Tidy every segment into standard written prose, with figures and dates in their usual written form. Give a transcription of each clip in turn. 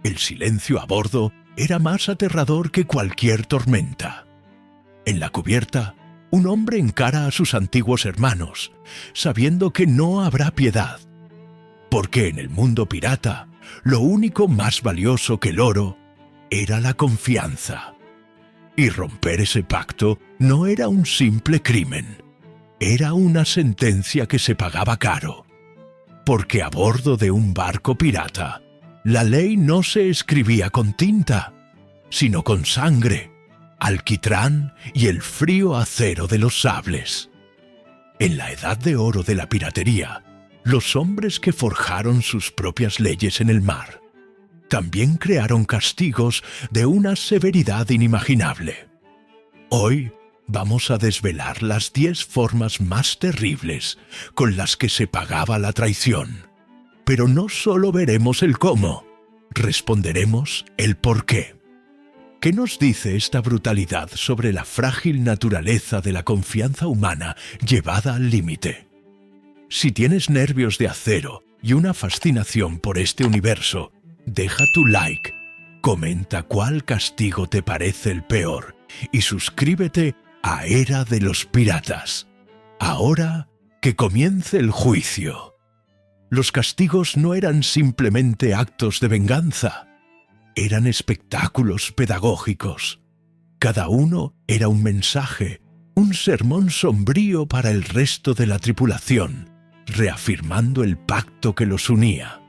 El silencio a bordo era más aterrador que cualquier tormenta. En la cubierta, un hombre encara a sus antiguos hermanos, sabiendo que no habrá piedad. Porque en el mundo pirata, lo único más valioso que el oro era la confianza. Y romper ese pacto no era un simple crimen, era una sentencia que se pagaba caro. Porque a bordo de un barco pirata, la ley no se escribía con tinta, sino con sangre, alquitrán y el frío acero de los sables. En la edad de oro de la piratería, los hombres que forjaron sus propias leyes en el mar también crearon castigos de una severidad inimaginable. Hoy vamos a desvelar las 10 formas más terribles con las que se pagaba la traición. Pero no solo veremos el cómo, responderemos el por qué. ¿Qué nos dice esta brutalidad sobre la frágil naturaleza de la confianza humana llevada al límite? Si tienes nervios de acero y una fascinación por este universo, deja tu like, comenta cuál castigo te parece el peor y suscríbete a Era de los Piratas. Ahora que comience el juicio. Los castigos no eran simplemente actos de venganza, eran espectáculos pedagógicos. Cada uno era un mensaje, un sermón sombrío para el resto de la tripulación, reafirmando el pacto que los unía.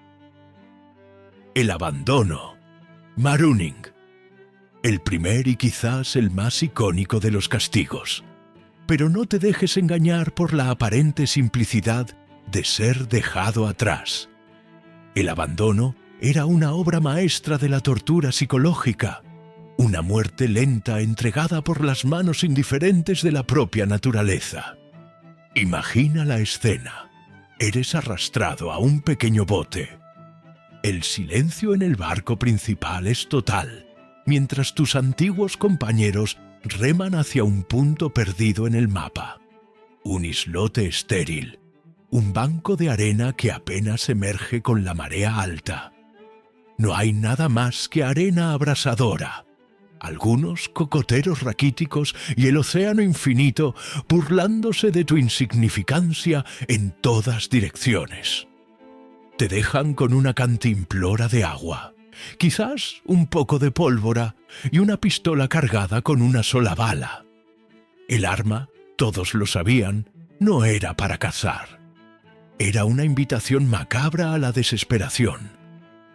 El abandono. Marooning. El primer y quizás el más icónico de los castigos. Pero no te dejes engañar por la aparente simplicidad de ser dejado atrás. El abandono era una obra maestra de la tortura psicológica, una muerte lenta entregada por las manos indiferentes de la propia naturaleza. Imagina la escena. Eres arrastrado a un pequeño bote. El silencio en el barco principal es total, mientras tus antiguos compañeros reman hacia un punto perdido en el mapa. Un islote estéril, un banco de arena que apenas emerge con la marea alta. No hay nada más que arena abrasadora, algunos cocoteros raquíticos y el océano infinito burlándose de tu insignificancia en todas direcciones. Te dejan con una cantimplora de agua, quizás un poco de pólvora y una pistola cargada con una sola bala. El arma, todos lo sabían, no era para cazar. Era una invitación macabra a la desesperación,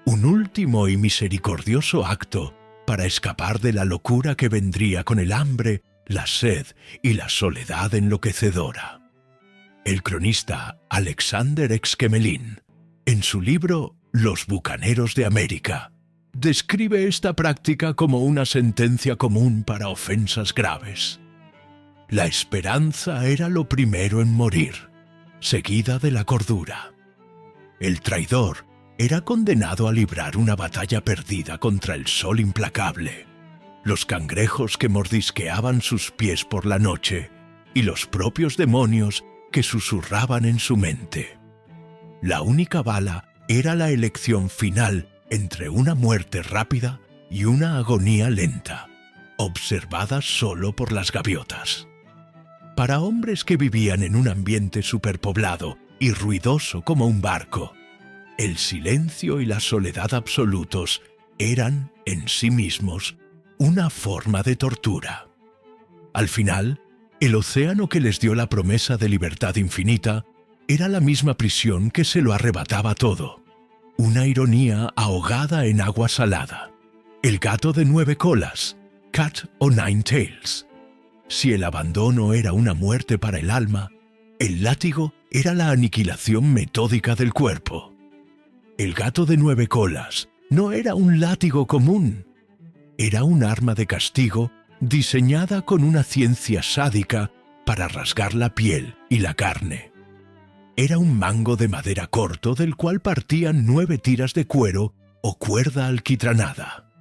un último y misericordioso acto para escapar de la locura que vendría con el hambre, la sed y la soledad enloquecedora. El cronista Alexander Exquemelin, en su libro Los Bucaneros de América, describe esta práctica como una sentencia común para ofensas graves. La esperanza era lo primero en morir, seguida de la cordura. El traidor era condenado a librar una batalla perdida contra el sol implacable, los cangrejos que mordisqueaban sus pies por la noche y los propios demonios que susurraban en su mente. La única bala era la elección final entre una muerte rápida y una agonía lenta, observada solo por las gaviotas. Para hombres que vivían en un ambiente superpoblado y ruidoso como un barco, el silencio y la soledad absolutos eran, en sí mismos, una forma de tortura. Al final, el océano que les dio la promesa de libertad infinita era la misma prisión que se lo arrebataba todo. Una ironía ahogada en agua salada. El gato de 9 colas, Cat o Nine Tails. Si el abandono era una muerte para el alma, el látigo era la aniquilación metódica del cuerpo. El gato de 9 colas no era un látigo común. Era un arma de castigo diseñada con una ciencia sádica para rasgar la piel y la carne. Era un mango de madera corto del cual partían 9 tiras de cuero o cuerda alquitranada.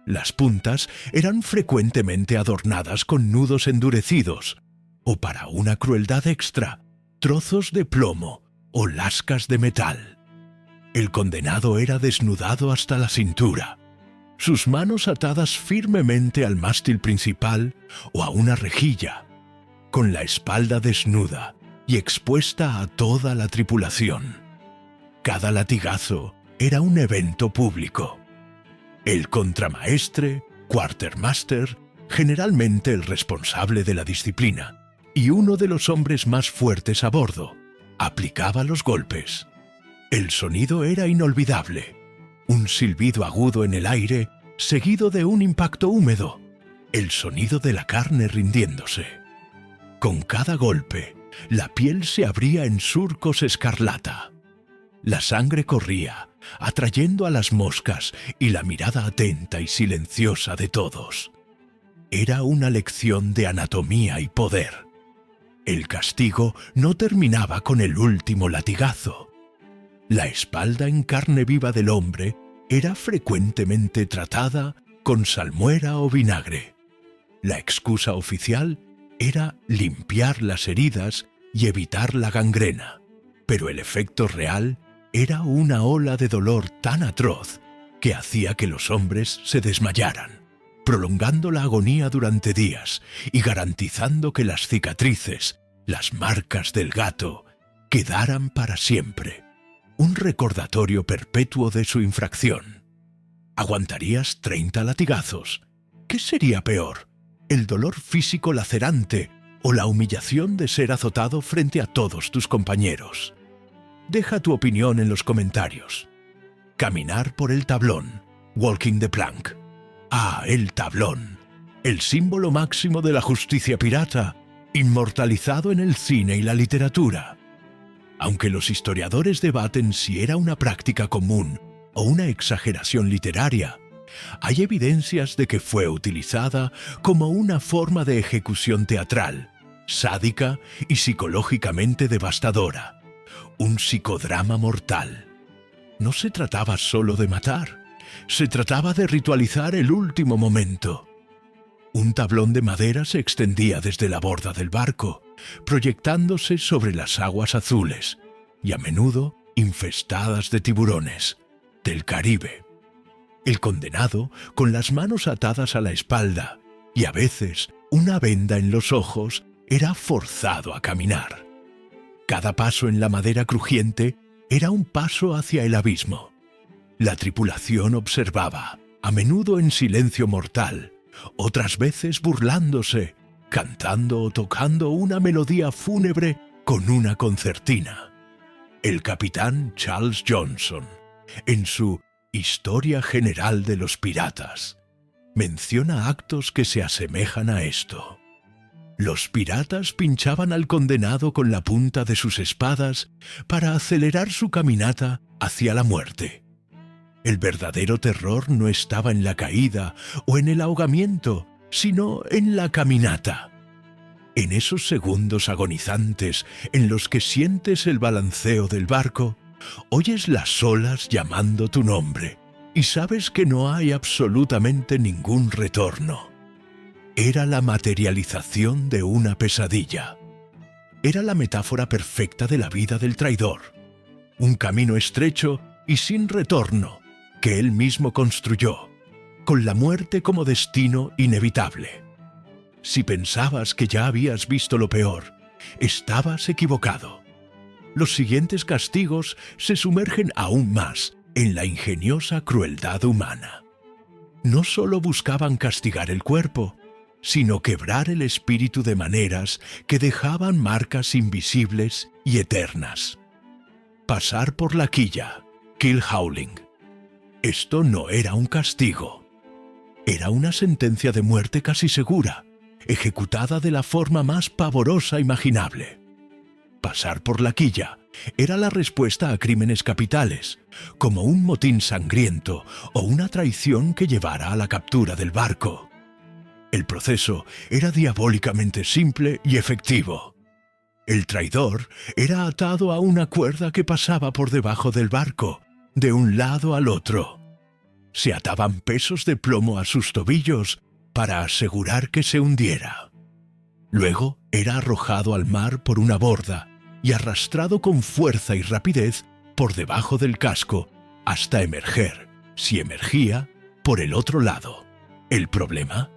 Las puntas eran frecuentemente adornadas con nudos endurecidos, o para una crueldad extra, trozos de plomo o lascas de metal. El condenado era desnudado hasta la cintura, sus manos atadas firmemente al mástil principal o a una rejilla, con la espalda desnuda y expuesta a toda la tripulación. Cada latigazo era un evento público. El contramaestre, quartermaster, generalmente el responsable de la disciplina, y uno de los hombres más fuertes a bordo, aplicaba los golpes. El sonido era inolvidable. Un silbido agudo en el aire, seguido de un impacto húmedo. El sonido de la carne rindiéndose. Con cada golpe, la piel se abría en surcos escarlata. La sangre corría, atrayendo a las moscas y la mirada atenta y silenciosa de todos. Era una lección de anatomía y poder. El castigo no terminaba con el último latigazo. La espalda en carne viva del hombre era frecuentemente tratada con salmuera o vinagre. La excusa oficial era limpiar las heridas y evitar la gangrena, pero el efecto real era una ola de dolor tan atroz que hacía que los hombres se desmayaran, prolongando la agonía durante días y garantizando que las cicatrices, las marcas del gato, quedaran para siempre. Un recordatorio perpetuo de su infracción. ¿Aguantarías 30 latigazos? ¿Qué sería peor? ¿El dolor físico lacerante o la humillación de ser azotado frente a todos tus compañeros? Deja tu opinión en los comentarios. Caminar por el tablón. Walking the plank. Ah, el tablón. El símbolo máximo de la justicia pirata, inmortalizado en el cine y la literatura. Aunque los historiadores debaten si era una práctica común o una exageración literaria, hay evidencias de que fue utilizada como una forma de ejecución teatral, sádica y psicológicamente devastadora. Un psicodrama mortal. No se trataba solo de matar, se trataba de ritualizar el último momento. Un tablón de madera se extendía desde la borda del barco, proyectándose sobre las aguas azules, y a menudo infestadas de tiburones, del Caribe. El condenado, con las manos atadas a la espalda, y a veces una venda en los ojos, era forzado a caminar. Cada paso en la madera crujiente era un paso hacia el abismo. La tripulación observaba, a menudo en silencio mortal, otras veces burlándose, cantando o tocando una melodía fúnebre con una concertina. El capitán Charles Johnson, en su Historia General de los Piratas, menciona actos que se asemejan a esto. Los piratas pinchaban al condenado con la punta de sus espadas para acelerar su caminata hacia la muerte. El verdadero terror no estaba en la caída o en el ahogamiento, sino en la caminata. En esos segundos agonizantes en los que sientes el balanceo del barco, oyes las olas llamando tu nombre y sabes que no hay absolutamente ningún retorno. Era la materialización de una pesadilla. Era la metáfora perfecta de la vida del traidor. Un camino estrecho y sin retorno que él mismo construyó, con la muerte como destino inevitable. Si pensabas que ya habías visto lo peor, estabas equivocado. Los siguientes castigos se sumergen aún más en la ingeniosa crueldad humana. No solo buscaban castigar el cuerpo, sino quebrar el espíritu de maneras que dejaban marcas invisibles y eternas. Pasar por la quilla, kill howling. Esto no era un castigo. Era una sentencia de muerte casi segura, ejecutada de la forma más pavorosa imaginable. Pasar por la quilla era la respuesta a crímenes capitales, como un motín sangriento o una traición que llevara a la captura del barco. El proceso era diabólicamente simple y efectivo. El traidor era atado a una cuerda que pasaba por debajo del barco, de un lado al otro. Se ataban pesos de plomo a sus tobillos para asegurar que se hundiera. Luego era arrojado al mar por una borda y arrastrado con fuerza y rapidez por debajo del casco hasta emerger, si emergía, por el otro lado. ¿El problema?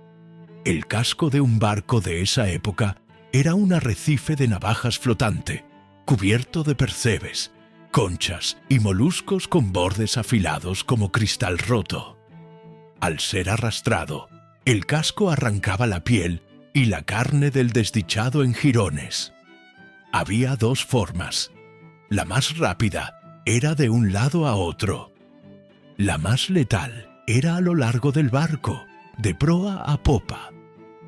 El casco de un barco de esa época era un arrecife de navajas flotante, cubierto de percebes, conchas y moluscos con bordes afilados como cristal roto. Al ser arrastrado, el casco arrancaba la piel y la carne del desdichado en jirones. Había dos formas. La más rápida era de un lado a otro. La más letal era a lo largo del barco, de proa a popa,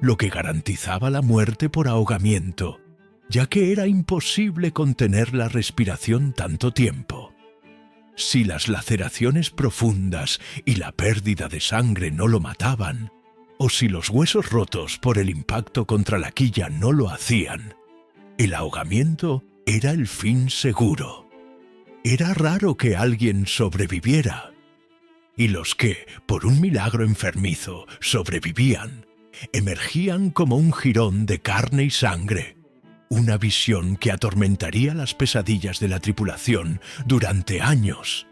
lo que garantizaba la muerte por ahogamiento, ya que era imposible contener la respiración tanto tiempo. Si las laceraciones profundas y la pérdida de sangre no lo mataban, o si los huesos rotos por el impacto contra la quilla no lo hacían, el ahogamiento era el fin seguro. Era raro que alguien sobreviviera. Y los que, por un milagro enfermizo, sobrevivían, emergían como un jirón de carne y sangre, una visión que atormentaría las pesadillas de la tripulación durante años.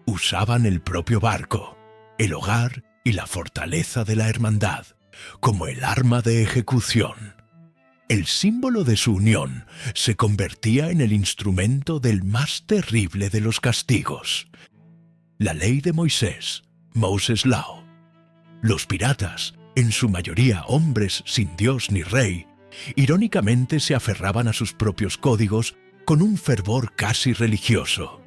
Usaban el propio barco, el hogar y la fortaleza de la hermandad, como el arma de ejecución. El símbolo de su unión se convertía en el instrumento del más terrible de los castigos. La ley de Moisés, Moses Law. Los piratas, en su mayoría hombres sin Dios ni rey, irónicamente se aferraban a sus propios códigos con un fervor casi religioso.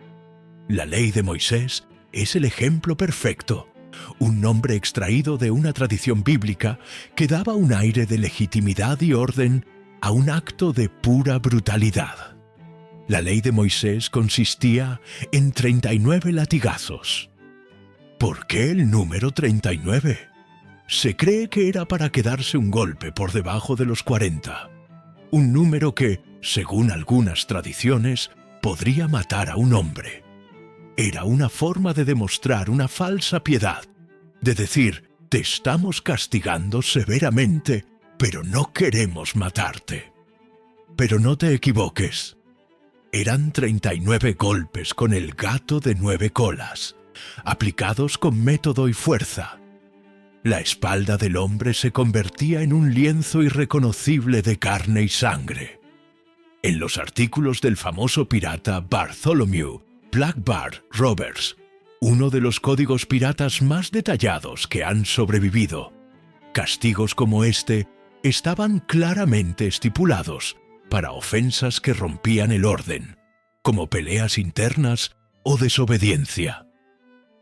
La ley de Moisés es el ejemplo perfecto, un nombre extraído de una tradición bíblica que daba un aire de legitimidad y orden a un acto de pura brutalidad. La ley de Moisés consistía en 39 latigazos. ¿Por qué el número 39? Se cree que era para quedarse un golpe por debajo de los 40, un número que, según algunas tradiciones, podría matar a un hombre. Era una forma de demostrar una falsa piedad, de decir, te estamos castigando severamente, pero no queremos matarte. Pero no te equivoques. Eran 39 golpes con el gato de 9 colas, aplicados con método y fuerza. La espalda del hombre se convertía en un lienzo irreconocible de carne y sangre. En los artículos del famoso pirata Bartholomew Black Bart Roberts, uno de los códigos piratas más detallados que han sobrevivido, castigos como este estaban claramente estipulados para ofensas que rompían el orden, como peleas internas o desobediencia.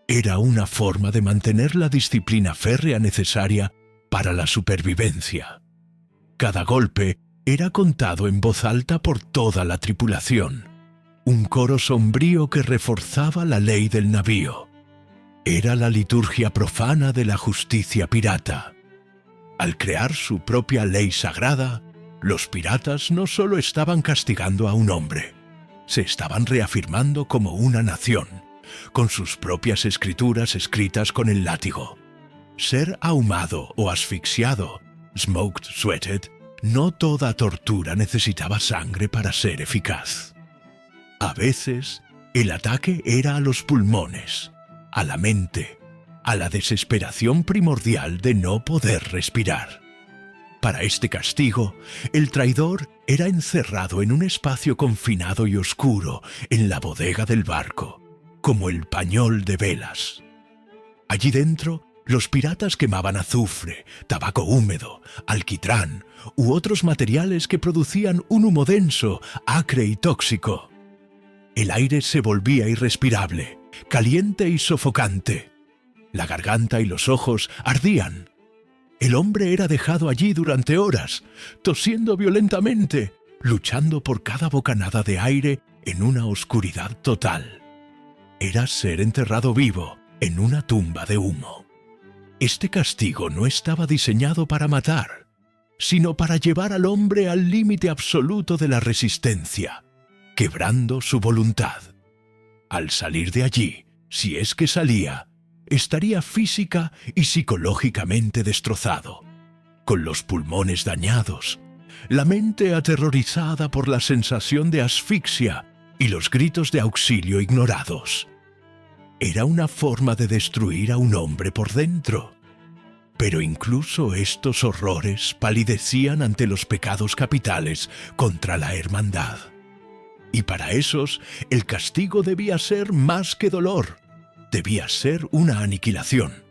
Era una forma de mantener la disciplina férrea necesaria para la supervivencia. Cada golpe era contado en voz alta por toda la tripulación, un coro sombrío que reforzaba la ley del navío. Era la liturgia profana de la justicia pirata. Al crear su propia ley sagrada, los piratas no solo estaban castigando a un hombre, se estaban reafirmando como una nación, con sus propias escrituras escritas con el látigo. Ser ahumado o asfixiado, smoked, sweated, no toda tortura necesitaba sangre para ser eficaz. A veces, el ataque era a los pulmones, a la mente, a la desesperación primordial de no poder respirar. Para este castigo, el traidor era encerrado en un espacio confinado y oscuro en la bodega del barco, como el pañol de velas. Allí dentro, los piratas quemaban azufre, tabaco húmedo, alquitrán u otros materiales que producían un humo denso, acre y tóxico. El aire se volvía irrespirable, caliente y sofocante. La garganta y los ojos ardían. El hombre era dejado allí durante horas, tosiendo violentamente, luchando por cada bocanada de aire en una oscuridad total. Era ser enterrado vivo en una tumba de humo. Este castigo no estaba diseñado para matar, sino para llevar al hombre al límite absoluto de la resistencia, quebrando su voluntad. Al salir de allí, si es que salía, estaría física y psicológicamente destrozado, con los pulmones dañados, la mente aterrorizada por la sensación de asfixia y los gritos de auxilio ignorados. Era una forma de destruir a un hombre por dentro. Pero incluso estos horrores palidecían ante los pecados capitales contra la hermandad. Y para esos, el castigo debía ser más que dolor. Debía ser una aniquilación,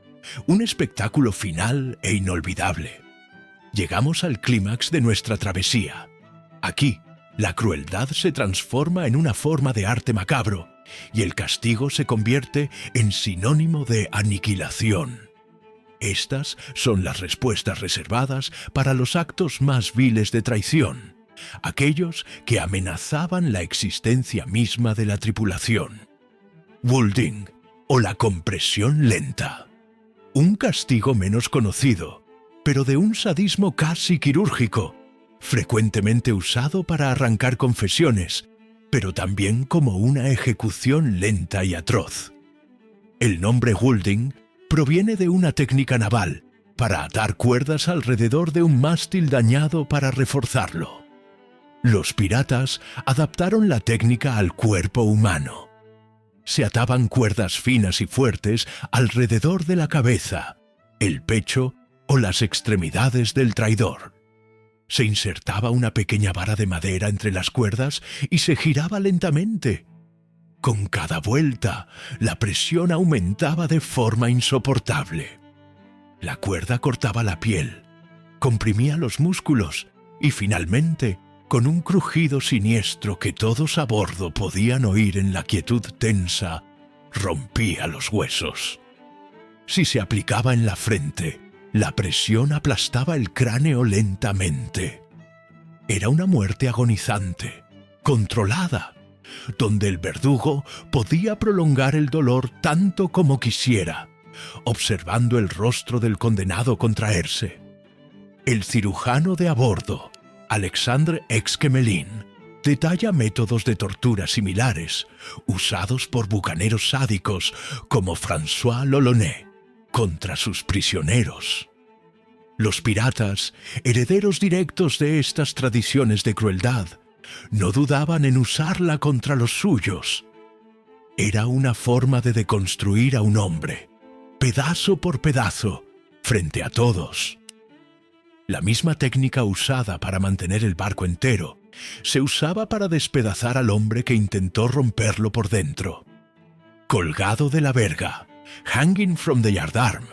un espectáculo final e inolvidable. Llegamos al clímax de nuestra travesía. Aquí, la crueldad se transforma en una forma de arte macabro y el castigo se convierte en sinónimo de aniquilación. Estas son las respuestas reservadas para los actos más viles de traición, aquellos que amenazaban la existencia misma de la tripulación. Woulding, o la compresión lenta. Un castigo menos conocido, pero de un sadismo casi quirúrgico, frecuentemente usado para arrancar confesiones, pero también como una ejecución lenta y atroz. El nombre Woulding proviene de una técnica naval para atar cuerdas alrededor de un mástil dañado para reforzarlo. Los piratas adaptaron la técnica al cuerpo humano. Se ataban cuerdas finas y fuertes alrededor de la cabeza, el pecho o las extremidades del traidor. Se insertaba una pequeña vara de madera entre las cuerdas y se giraba lentamente. Con cada vuelta, la presión aumentaba de forma insoportable. La cuerda cortaba la piel, comprimía los músculos y finalmente, con un crujido siniestro que todos a bordo podían oír en la quietud tensa, rompía los huesos. Si se aplicaba en la frente, la presión aplastaba el cráneo lentamente. Era una muerte agonizante, controlada, donde el verdugo podía prolongar el dolor tanto como quisiera, observando el rostro del condenado contraerse. El cirujano de a bordo, Alexandre Exquemelin, detalla métodos de tortura similares, usados por bucaneros sádicos como François l'Olonnais, contra sus prisioneros. Los piratas, herederos directos de estas tradiciones de crueldad, no dudaban en usarla contra los suyos. Era una forma de deconstruir a un hombre, pedazo por pedazo, frente a todos. La misma técnica usada para mantener el barco entero se usaba para despedazar al hombre que intentó romperlo por dentro. Colgado de la verga, hanging from the yardarm.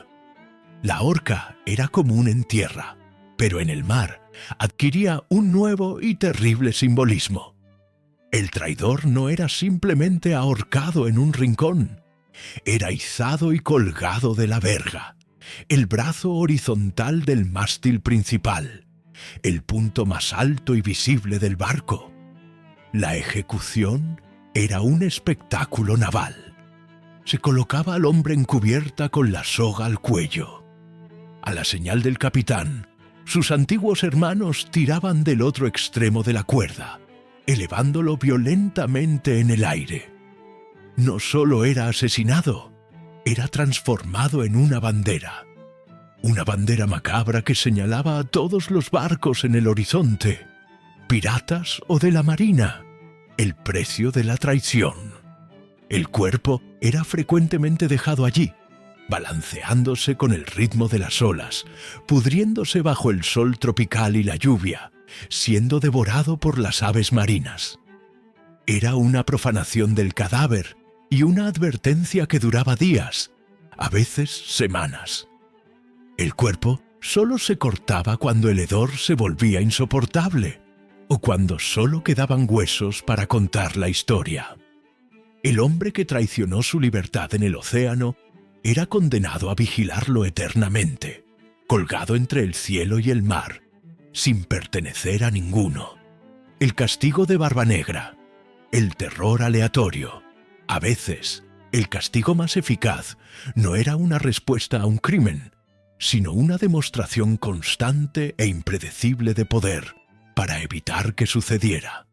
La horca era común en tierra, pero en el mar adquiría un nuevo y terrible simbolismo. El traidor no era simplemente ahorcado en un rincón, era izado y colgado de la verga, el brazo horizontal del mástil principal, el punto más alto y visible del barco. La ejecución era un espectáculo naval. Se colocaba al hombre en cubierta con la soga al cuello. A la señal del capitán, sus antiguos hermanos tiraban del otro extremo de la cuerda, elevándolo violentamente en el aire. No solo era asesinado, era transformado en una bandera macabra que señalaba a todos los barcos en el horizonte, piratas o de la marina, el precio de la traición. El cuerpo era frecuentemente dejado allí, balanceándose con el ritmo de las olas, pudriéndose bajo el sol tropical y la lluvia, siendo devorado por las aves marinas. Era una profanación del cadáver y una advertencia que duraba días, a veces semanas. El cuerpo solo se cortaba cuando el hedor se volvía insoportable o cuando solo quedaban huesos para contar la historia. El hombre que traicionó su libertad en el océano era condenado a vigilarlo eternamente, colgado entre el cielo y el mar, sin pertenecer a ninguno. El castigo de Barbanegra, el terror aleatorio. A veces, el castigo más eficaz no era una respuesta a un crimen, sino una demostración constante e impredecible de poder para evitar que sucediera.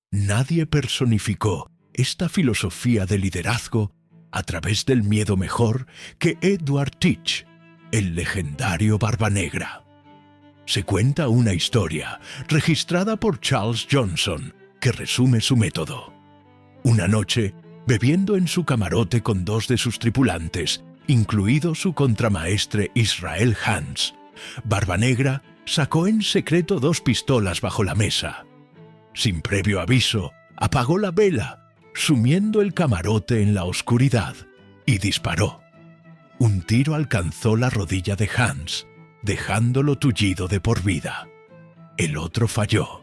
Nadie personificó esta filosofía de liderazgo a través del miedo mejor que Edward Teach, el legendario Barbanegra. Se cuenta una historia registrada por Charles Johnson que resume su método. Una noche, bebiendo en su camarote con dos de sus tripulantes, incluido su contramaestre Israel Hands, Barbanegra sacó en secreto 2 pistolas bajo la mesa. Sin previo aviso, apagó la vela, sumiendo el camarote en la oscuridad, y disparó. Un tiro alcanzó la rodilla de Hans, dejándolo tullido de por vida. El otro falló.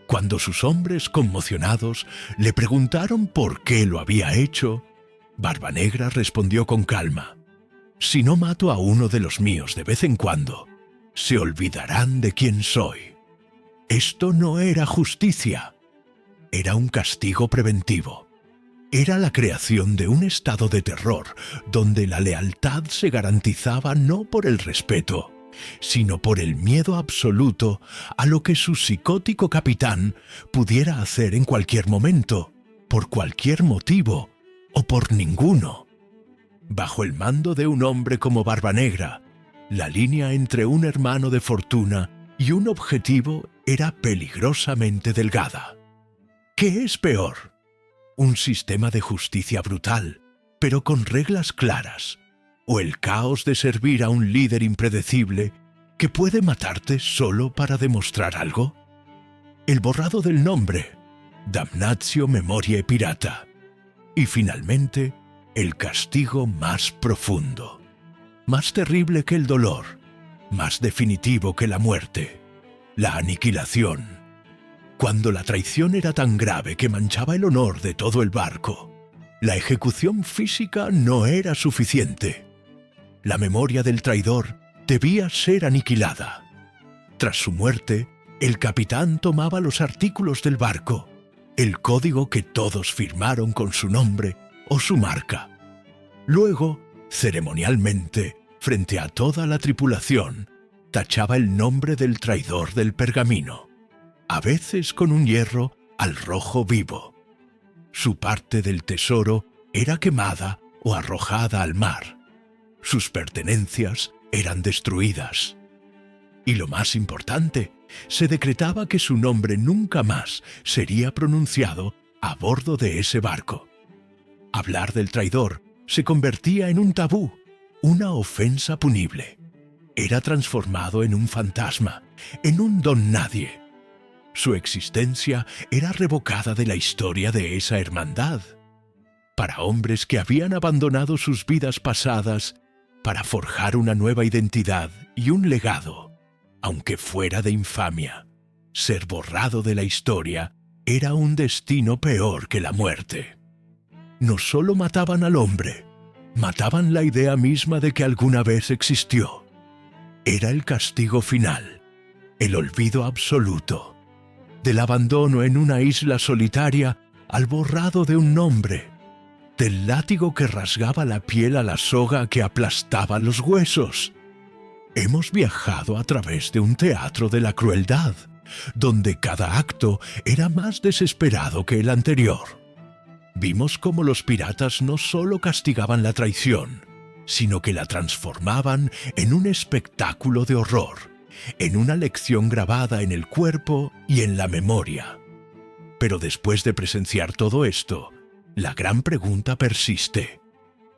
Cuando sus hombres, conmocionados, le preguntaron por qué lo había hecho, Barbanegra respondió con calma: «Si no mato a uno de los míos de vez en cuando, se olvidarán de quién soy». Esto no era justicia, era un castigo preventivo. Era la creación de un estado de terror donde la lealtad se garantizaba no por el respeto, sino por el miedo absoluto a lo que su psicótico capitán pudiera hacer en cualquier momento, por cualquier motivo o por ninguno. Bajo el mando de un hombre como Barbanegra, la línea entre un hermano de fortuna y un objetivo era peligrosamente delgada. ¿Qué es peor? ¿Un sistema de justicia brutal, pero con reglas claras, o el caos de servir a un líder impredecible que puede matarte solo para demostrar algo? El borrado del nombre, damnatio memoriae pirata. Y finalmente, el castigo más profundo, más terrible que el dolor, más definitivo que la muerte, la aniquilación. Cuando la traición era tan grave que manchaba el honor de todo el barco, la ejecución física no era suficiente. La memoria del traidor debía ser aniquilada. Tras su muerte, el capitán tomaba los artículos del barco, el código que todos firmaron con su nombre o su marca. Luego, ceremonialmente, frente a toda la tripulación, tachaba el nombre del traidor del pergamino, a veces con un hierro al rojo vivo. Su parte del tesoro era quemada o arrojada al mar. Sus pertenencias eran destruidas. Y lo más importante, se decretaba que su nombre nunca más sería pronunciado a bordo de ese barco. Hablar del traidor se convertía en un tabú, una ofensa punible. Era transformado en un fantasma, en un don nadie. Su existencia era revocada de la historia de esa hermandad. Para hombres que habían abandonado sus vidas pasadas para forjar una nueva identidad y un legado, aunque fuera de infamia, ser borrado de la historia era un destino peor que la muerte. No solo mataban al hombre, mataban la idea misma de que alguna vez existió. Era el castigo final, el olvido absoluto, del abandono en una isla solitaria al borrado de un nombre, del látigo que rasgaba la piel a la soga que aplastaba los huesos. Hemos viajado a través de un teatro de la crueldad, donde cada acto era más desesperado que el anterior. Vimos cómo los piratas no solo castigaban la traición, sino que la transformaban en un espectáculo de horror, en una lección grabada en el cuerpo y en la memoria. Pero después de presenciar todo esto, la gran pregunta persiste: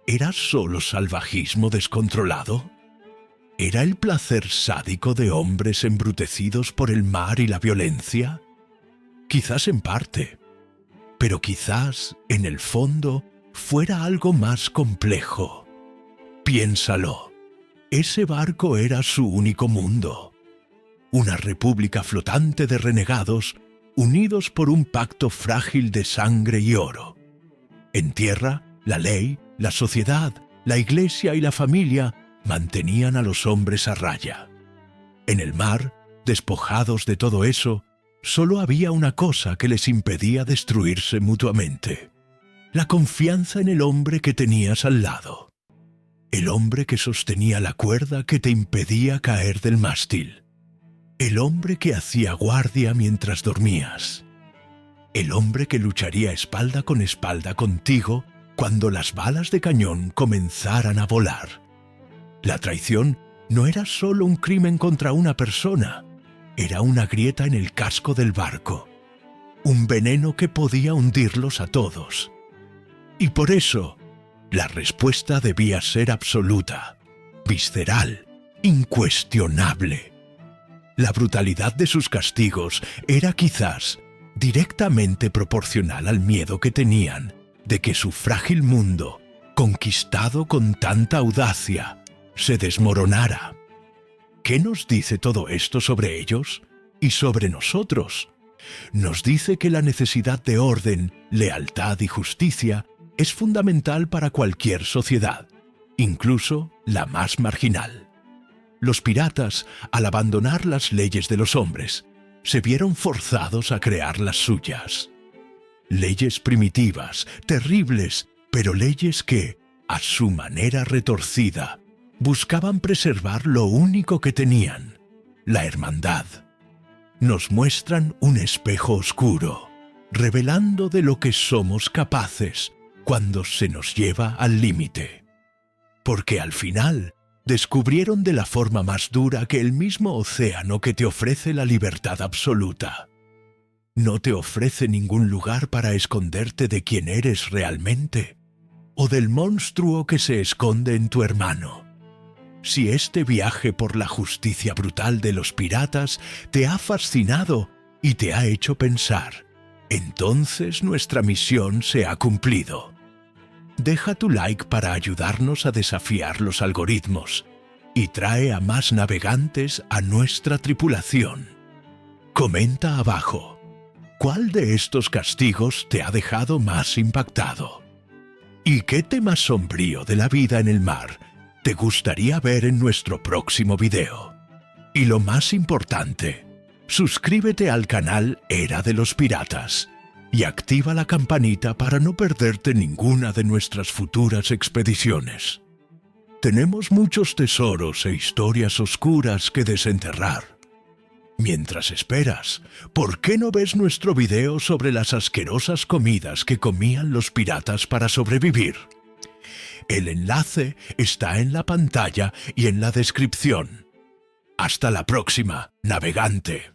¿era solo salvajismo descontrolado? ¿Era el placer sádico de hombres embrutecidos por el mar y la violencia? Quizás en parte, pero quizás, en el fondo, fuera algo más complejo. Piénsalo. Ese barco era su único mundo. Una república flotante de renegados unidos por un pacto frágil de sangre y oro. En tierra, la ley, la sociedad, la iglesia y la familia mantenían a los hombres a raya. En el mar, despojados de todo eso, solo había una cosa que les impedía destruirse mutuamente: la confianza en el hombre que tenías al lado. El hombre que sostenía la cuerda que te impedía caer del mástil. El hombre que hacía guardia mientras dormías. El hombre que lucharía espalda con espalda contigo cuando las balas de cañón comenzaran a volar. La traición no era solo un crimen contra una persona, era una grieta en el casco del barco. un veneno que podía hundirlos a todos. Y por eso, la respuesta debía ser absoluta, visceral, incuestionable. La brutalidad de sus castigos era quizás directamente proporcional al miedo que tenían de que su frágil mundo, conquistado con tanta audacia, se desmoronara. ¿Qué nos dice todo esto sobre ellos y sobre nosotros? Nos dice que la necesidad de orden, lealtad y justicia es fundamental para cualquier sociedad, incluso la más marginal. Los piratas, al abandonar las leyes de los hombres, se vieron forzados a crear las suyas. Leyes primitivas, terribles, pero leyes que, a su manera retorcida, buscaban preservar lo único que tenían, la hermandad. Nos muestran un espejo oscuro, revelando de lo que somos capaces cuando se nos lleva al límite. Porque al final descubrieron de la forma más dura que el mismo océano que te ofrece la libertad absoluta. No te ofrece ningún lugar para esconderte de quién eres realmente, o del monstruo que se esconde en tu hermano. Si este viaje por la justicia brutal de los piratas te ha fascinado y te ha hecho pensar, entonces nuestra misión se ha cumplido. Deja tu like para ayudarnos a desafiar los algoritmos y trae a más navegantes a nuestra tripulación. Comenta abajo, ¿cuál de estos castigos te ha dejado más impactado? ¿Y qué tema sombrío de la vida en el mar te gustaría ver en nuestro próximo video? Y lo más importante, suscríbete al canal Era de los Piratas y activa la campanita para no perderte ninguna de nuestras futuras expediciones. Tenemos muchos tesoros e historias oscuras que desenterrar. Mientras esperas, ¿por qué no ves nuestro video sobre las asquerosas comidas que comían los piratas para sobrevivir? El enlace está en la pantalla y en la descripción. Hasta la próxima, navegante.